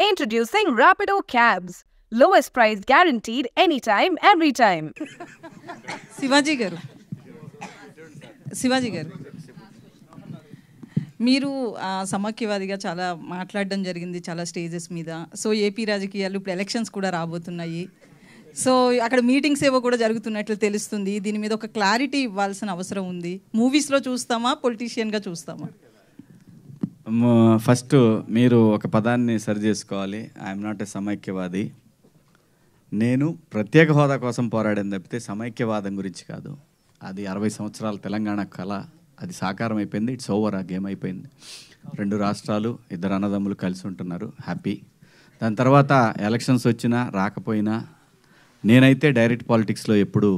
Introducing Rapido Cabs. Lowest price guaranteed anytime, every time. Shivaji గారు మీరు సమాఖ్యవాదిగా చాలా మాట్లాడడం జరిగింది చాలా స్టేజెస్ మీద. సో ఏపీ రాజకీయాలు ఇప్పుడు ఎలక్షన్స్ కూడా రాబోతున్నాయి. సో అక్కడ మీటింగ్స్ ఏవో కూడా జరుగుతున్నట్లు తెలుస్తుంది. దీని మీద ఒక క్లారిటీ ఇవ్వాల్సిన అవసరం ఉంది. మూవీస్లో చూస్తామా, పొలిటీషియన్గా చూస్తామా? ఫస్ట్ మీరు ఒక పదాన్ని సరి చేసుకోవాలి. ఐఎమ్ నాట్ ఏ సమైక్యవాది. నేను ప్రత్యేక హోదా కోసం పోరాడని తప్పితే సమైక్యవాదం గురించి కాదు. అది 60 సంవత్సరాల తెలంగాణ కళ, అది సాకారం అయిపోయింది. It's over. ఆ గేమ్ అయిపోయింది. 2 రాష్ట్రాలు, 2 అన్నదమ్ములు కలిసి ఉంటున్నారు, హ్యాపీ. దాని తర్వాత ఎలక్షన్స్ వచ్చినా రాకపోయినా నేనైతే డైరెక్ట్ పాలిటిక్స్లో ఎప్పుడు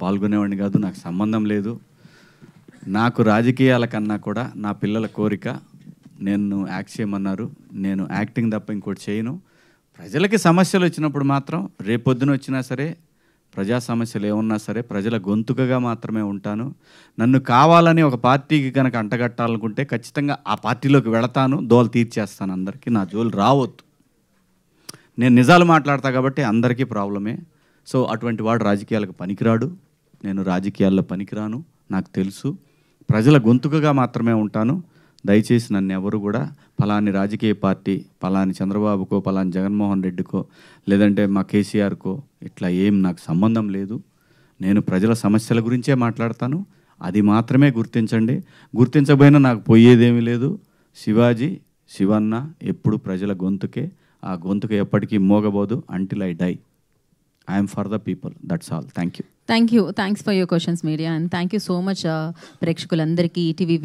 పాల్గొనేవాడిని కాదు. నాకు సంబంధం లేదు. నాకు రాజకీయాల కన్నా కూడా నా పిల్లల కోరిక, నేను యాక్ట్ చేయమన్నారు, నేను యాక్టింగ్ తప్ప ఇంకోటి చేయను. ప్రజలకి సమస్యలు వచ్చినప్పుడు మాత్రం రేపొద్దున వచ్చినా సరే, ప్రజా సమస్యలు ఏమున్నా సరే ప్రజల గొంతుకగా మాత్రమే ఉంటాను. నన్ను కావాలని ఒక పార్టీకి కనుక అంటగట్టాలనుకుంటే ఖచ్చితంగా ఆ పార్టీలోకి వెళతాను, దోలు తీర్చేస్తాను. అందరికీ నా జోలు రావద్దు. నేను నిజాలు మాట్లాడతా కాబట్టి అందరికీ ప్రాబ్లమే. సో అటువంటి వాడు రాజకీయాలకు పనికిరాడు. నేను రాజకీయాల్లో పనికిరాను, నాకు తెలుసు. ప్రజల గొంతుకగా మాత్రమే ఉంటాను. దయచేసి నన్ను ఎవరు కూడా ఫలాని రాజకీయ పార్టీ, ఫలాని చంద్రబాబుకో, ఫలాని జగన్మోహన్ రెడ్డికో, లేదంటే మా కేసీఆర్కో ఇట్లా ఏం నాకు సంబంధం లేదు. నేను ప్రజల సమస్యల గురించే మాట్లాడతాను. అది మాత్రమే గుర్తించండి. గుర్తించబోయినా నాకు పోయేదేమీ లేదు. శివన్న ఎప్పుడు ప్రజల గొంతుకే. ఆ గొంతుకు ఎప్పటికీ మోగబోదు until I die. I am for the people. That's all. Thank you. Thanks for your questions, media, and thank you so much, ప్రేక్షకులందరికీ ఈటీవీ